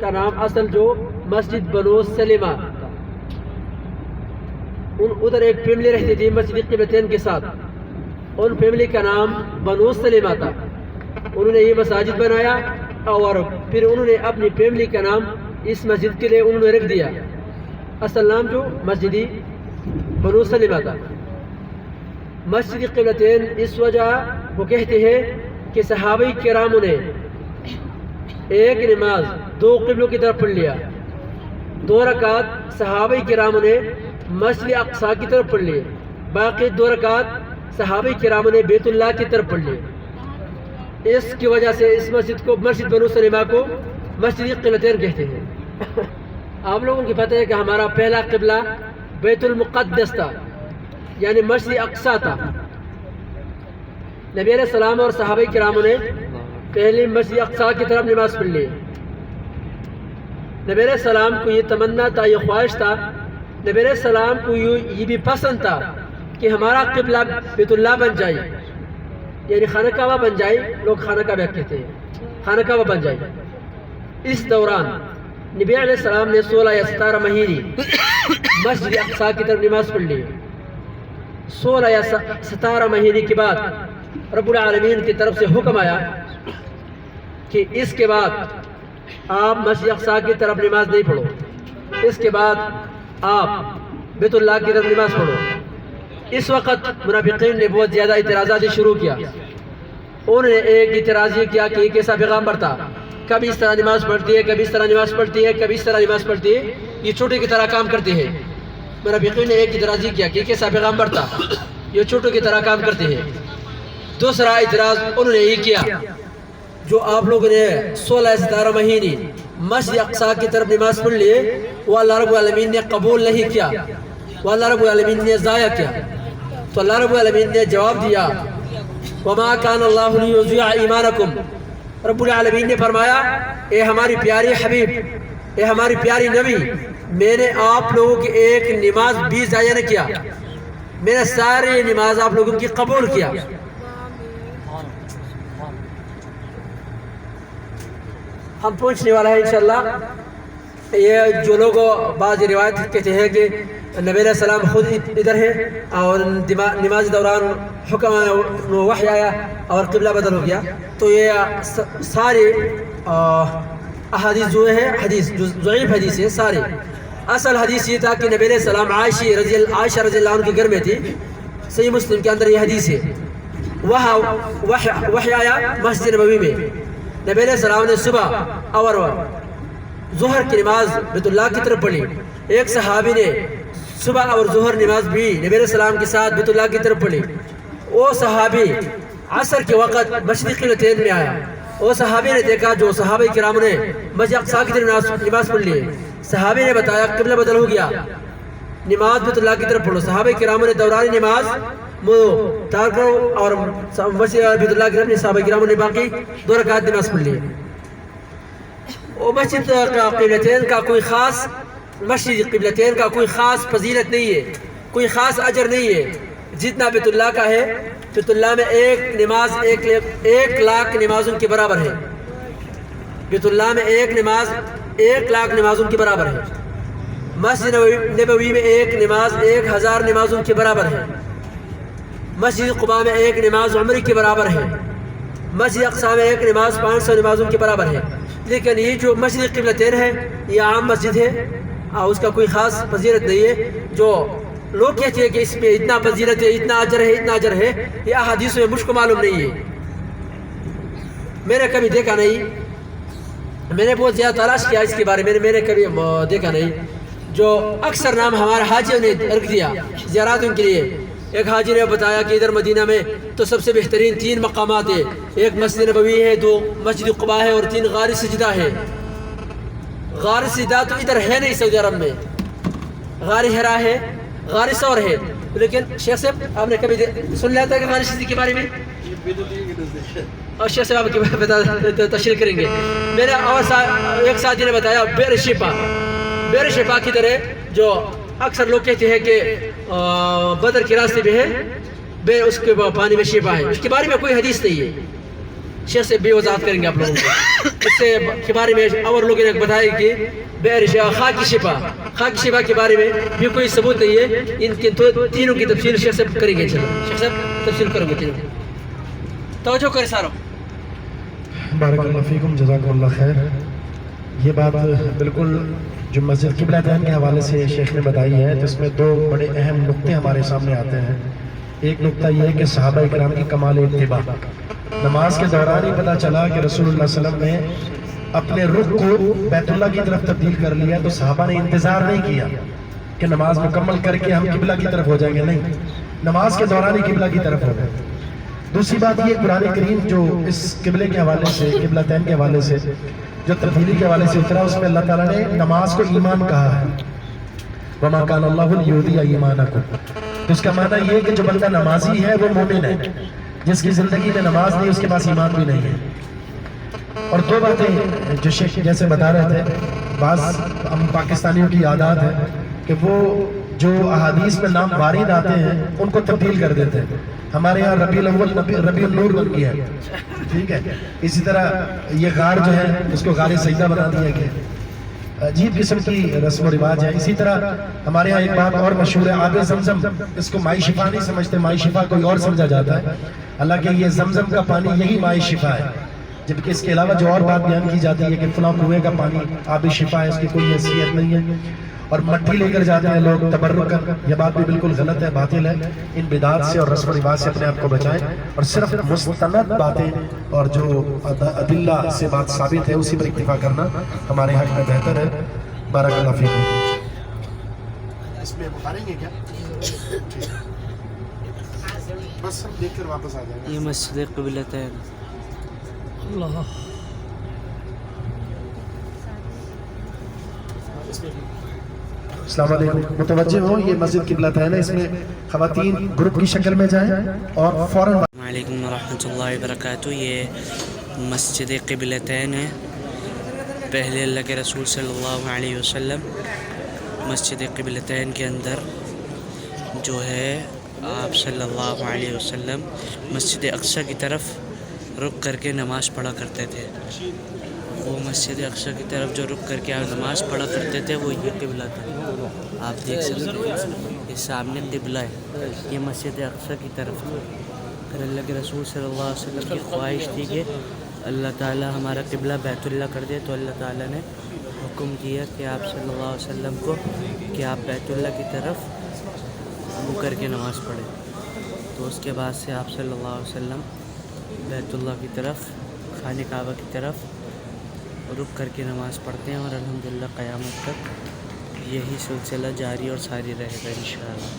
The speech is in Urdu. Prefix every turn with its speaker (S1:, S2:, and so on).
S1: کا نام اصل جو مسجد بنو سلیمہ، ادھر ایک فیملی رہتی تھی مسجد قبلتین کے ساتھ، ان فیملی کا نام بنو سلیمہ تھا۔ انہوں نے یہ مساجد بنایا اور پھر انہوں نے اپنی فیملی کا نام اس مسجد کے لیے انہوں نے رکھ دیا، اصل نام جو مسجد بنو سلیمہ تھا۔ مسجد قبلتین اس وجہ وہ کہتے ہیں کہ صحابہ کراموں نے ایک نماز دو قبلوں کی طرف پڑھ لیا، 2 رکعت صحابہ کراموں نے مسجد اقصی کی طرف پڑھ لیے، باقی 2 رکعت صحابہ کراموں نے بیت اللہ کی طرف پڑھ لیے۔ اس کی وجہ سے اس مسجد کو، مسجد بنو سلیمہ کو مسجد قبلتین کہتے ہیں۔ آپ لوگوں کی پتہ ہے کہ ہمارا پہلا قبلہ بیت المقدس تھا، یعنی مسجد اقصی تھا۔ نبی علیہ السلام اور صحابہ کراموں نے پہلے مسجد اقصی کی طرف نماز پڑھ لی۔ نبی علیہ السلام کو یہ تمنا تھا، یہ خواہش تھا، نبی علیہ السلام کو یہ بھی پسند تھا کہ ہمارا قبلہ بیت اللہ بن جائے، یعنی خانہ کعبہ بن جائے، لوگ خانہ کعبہ کہتے ہیں، خانہ کعبہ بن جائے۔ اس دوران نبی علیہ السلام نے 16 یا 17 مہینے مسجد اقصی کی طرف نماز پڑھ لی۔ 16 یا 17 مہینے کے بعد رب العالمین کی طرف سے حکم آیا کہ اس کے بعد آپ مسجد اقصی کی طرف نماز نہیں پڑھو، اس کے بعد آپ بیت اللہ کی طرف نماز پڑھو۔ اس وقت منافقین نے بہت زیادہ اعتراضات شروع کیا۔ انہوں نے ایک اعتراض یہ کیا کہ یہ کیسا پیغمبر تھا، کبھی اس طرح نماز پڑھتی ہے، کبھی اس طرح نماز پڑھتی ہے، کبھی اس طرح نماز پڑھتی ہے، یہ چھوٹے کی طرح کام کرتے ہیں۔ منافقین نے ایک اعتراض یہ کیا کہ یہ کیسا پیغمبر تھا، یہ چھوٹوں کی طرح کام کرتے ہیں۔ دوسرا اعتراض انہوں نے یہ کیا، جو آپ لوگوں نے 16 یا 17 مہینے مسجد اقصی کی طرف نماز پڑھ لیے، وہ اللہ رب العالمین نے قبول نہیں کیا، وہ اللہ رب العالمین نے ضائع کیا۔ تو اللہ رب العالمین نے جواب دیا، وَمَا كَانَ اللَّهُ لِيُضِيعَ إِيمَانَكُمْ، رب العالمین نے فرمایا، اے ہماری پیاری حبیب، اے ہماری پیاری نبی، میں نے آپ لوگوں کی ایک نماز بھی ضائع نہ کیا، میں نے ساری نماز آپ لوگوں کی قبول کیا۔ ہم پوچھنے والا ہے انشاءاللہ، یہ جو لوگ بعض روایت کہتے ہیں کہ نبی علیہ السلام خود ادھر ہے اور نماز دوران حکم وحی آیا اور قبلہ بدل ہو گیا، تو یہ سارے احادیث جو ہے حدیث جو ضعیف حدیث ہے سارے۔ اصل حدیث یہ تھا کہ نبی علیہ السلام عائشہ رضی اللہ عنہ کے گھر میں تھی، صحیح مسلم کے اندر یہ حدیث ہے۔ وہاں وحی آیا مسجد نبوی میں، نبی علیہ السلام نے صبح اور ظہر کی نماز بیت اللہ کی طرف پڑھی۔ ایک صحابی نے صبح اور ظہر نماز بھی نبی علیہ السلام کے ساتھ بیت اللہ کی طرف پڑھی۔ وہ صحابی عصر کے وقت مسجد قبلتین میں آیا، وہ صحابی نے دیکھا جو صحابہ کرام نے مسجد اقصی کی طرف نماز پڑھ لی۔ صحابی نے بتایا قبلہ بدل ہو گیا، نماز بیت اللہ کی طرف پڑھو۔ صحابہ کرام نے دوران نماز تار کرو اور مسجد بیت اللہ کی طرف صحابہ کرام نے باقی 2 رکعت نماز پڑھ لی۔ وہ مسجد قبلتین کا کوئی خاص، مسجد قبلتین کا کوئی خاص فضیلت نہیں ہے، کوئی خاص اجر نہیں ہے جتنا بیت اللہ کا ہے۔ بیت اللہ میں ایک نماز 1 لاکھ نمازوں کے برابر ہے، بیت اللہ میں ایک نماز 1 لاکھ نمازوں کے برابر ہے۔ مسجد نبوی میں ایک نماز 1000 نمازوں کے برابر ہے۔ مسجد قباء میں ایک نماز عمرے کے برابر ہے۔ مسجد اقصی میں ایک نماز 500 نمازوں کے برابر ہے۔ لیکن یہ جو مسجد قبلتین ہے یہ عام مسجد ہے، اس کا کوئی خاص فضیلت نہیں ہے۔ جو لوگ کہتے ہیں کہ اس میں اتنا فضیلت ہے، اتنا اجر ہے، اتنا اجر ہے، یہ احادیث میں مجھ کو معلوم نہیں ہے، میں نے کبھی دیکھا نہیں۔ میں نے بہت زیادہ تلاش کیا اس کے بارے میں، میں نے کبھی دیکھا نہیں۔ جو اکثر نام ہمارے حاجیوں نے رکھ دیا زیاراتوں کے لیے۔ ایک حاجی نے بتایا کہ ادھر مدینہ میں تو سب سے بہترین 3 مقامات ہیں، ایک مسجد نبوی ہے، 2 مسجد قباء ہے اور 3 غار سجدہ ہے۔ غار سجدہ تو ادھر ہے نہیں سعودی عرب میں، غار حرا ہے، غار ثور ہے، لیکن شیخ صاحب آپ نے کبھی سن لیا تھا کہ غار سجدہ کے بارے میں؟ اور شیخ صاحب کی تشریح کریں گے۔ میرے اور ایک ساتھی نے بتایا بیر شفا کی طرح جو اکثر لوگ کہتے ہیں کہ بدر کے راستے میں ہے، اس کے پانی میں شفا ہے، اس کے بارے میں کوئی حدیث نہیں ہے۔ شیخ سے بھی وضاحت کریں گے آپ لوگوں کو. اس سے کے بارے میں اور لوگوں نے بتایا کہ خاک شفا کے بارے میں بھی کوئی ثبوت نہیں ہے. ان کے تینوں کی تفصیل شیخ صاحب کریں گے. چلو شیخ صاحب تفصیل کرو گے تینوں. توجہ کریں ساروں.
S2: بارک اللہ فیکم، جزاکم اللہ خیر. یہ بات بالکل جو مسجد قبلتین کے حوالے سے شیخ نے بتائی ہے، جس میں دو بڑے اہم نقطے ہمارے سامنے آتے ہیں. ایک نقطہ یہ ہے کہ صحابہ کرام کی کمال اتباع. نماز کے دوران ہی پتہ چلا کہ رسول اللہ صلی اللہ علیہ وسلم نے اپنے رخ کو بیت اللہ کی طرف تبدیل کر لیا، تو صحابہ نے انتظار نہیں کیا کہ نماز مکمل کر کے ہم قبلہ کی طرف ہو جائیں گے. نہیں، نماز کے دوران ہی قبلہ کی طرف ہو گئے. دوسری بات یہ، قرآن کریم جو اس قبلے کے حوالے سے، قبلتین کے حوالے سے جو تبدیلی کے حوالے سے اترا، اس میں اللہ تعالیٰ نے نماز کو ایمان کہا ہے. وَمَا كَانَ اللَّهُ لِيُضِيعَ إِيمَانَكُمْ. تو اس کا معنی یہ ہے کہ جو بندہ نمازی ہے وہ مومن ہے. جس کی زندگی میں نماز نہیں، اس کے پاس ایمان بھی نہیں ہے. اور دو باتیں جو شیخ جیسے بتا رہے تھے، بعض ہم پاکستانیوں کی عادات ہے کہ وہ جو احادیث میں نام وارد آتے ہیں ان کو تبدیل کر دیتے ہیں. ہمارے یہاں ربیع الاول ربیع النور بن گیا ہے، ٹھیک ہے. اسی طرح یہ غار جو ہے اس کو غار سجدہ بنا دیا گیا. عجیب قسم کی رسم و رواج ہے. اسی طرح ہمارے ہاں ایک بات اور مشہور ہے، آب زمزم. اس کو مائی شفا نہیں سمجھتے، مائی شفا کوئی اور سمجھا جاتا ہے. حالانکہ یہ زمزم کا پانی یہی مائی شفا ہے. جبکہ اس کے علاوہ جو اور بات بیان کی جاتی ہے کہ فلاں کنویں کا پانی آب شفا ہے، اس کی کوئی حیثیت نہیں ہے. اور مٹی لے کر جاتے ہیں لوگ تبرک کر. یہ بات بھی بالکل غلط ہے، باطل ہے. ان بدعات سے اور رسم و رواج سے اپنے آپ کو بچائیں، اور صرف مستند باتیں اور جو ادلہ سے بات ثابت ہے اسی پر اکتفا کرنا ہمارے حق میں بہتر ہے. بارک اللہ فیکم. اس میں بخاریں گے کیا؟ بس ہم دیکھ کر واپس آ جائیں گے.
S3: یہ مسجد قبلتین. اللہ.
S2: السلام علیکم، متوجہ ہو، یہ مسجد قبلتین ہے. اس میں خواتین گروپ کی شکل میں جائیں اور فوراً.
S3: وعلیکم ورحمۃ اللہ وبرکاتہ. یہ مسجد قبلتین ہے. پہلے اللہ کے رسول صلی اللہ علیہ وسلم مسجد قبلتین کے اندر جو ہے آپ صلی اللہ علیہ وسلم مسجد اقصی کی طرف رک کر کے نماز پڑھا کرتے تھے. وہ مسجد اقصی کی طرف جو رک کر کے آپ نماز پڑھا کرتے تھے وہ یہ قبلہ تھا. آپ دیکھ سکتے ہیں یہ سامنے قبلہ ہے، یہ مسجد اقصی کی طرف تھا. پھر اللہ کے رسول صلی اللہ علیہ وسلم کی خواہش تھی کہ اللہ تعالیٰ ہمارا قبلہ بیت اللہ کر دے، تو اللہ تعالیٰ نے حکم دیا کہ آپ صلی اللہ علیہ وسلم کو کہ آپ بیت اللہ کی طرف منہ کر کے نماز پڑھیں. تو اس کے بعد سے آپ صلی اللہ علیہ وسلم بیت اللہ کی طرف، خانہ کعبہ کی طرف رک کر کے نماز پڑھتے ہیں، اور الحمدللہ قیامت تک یہی سلسلہ جاری اور ساری رہے گا انشاءاللہ.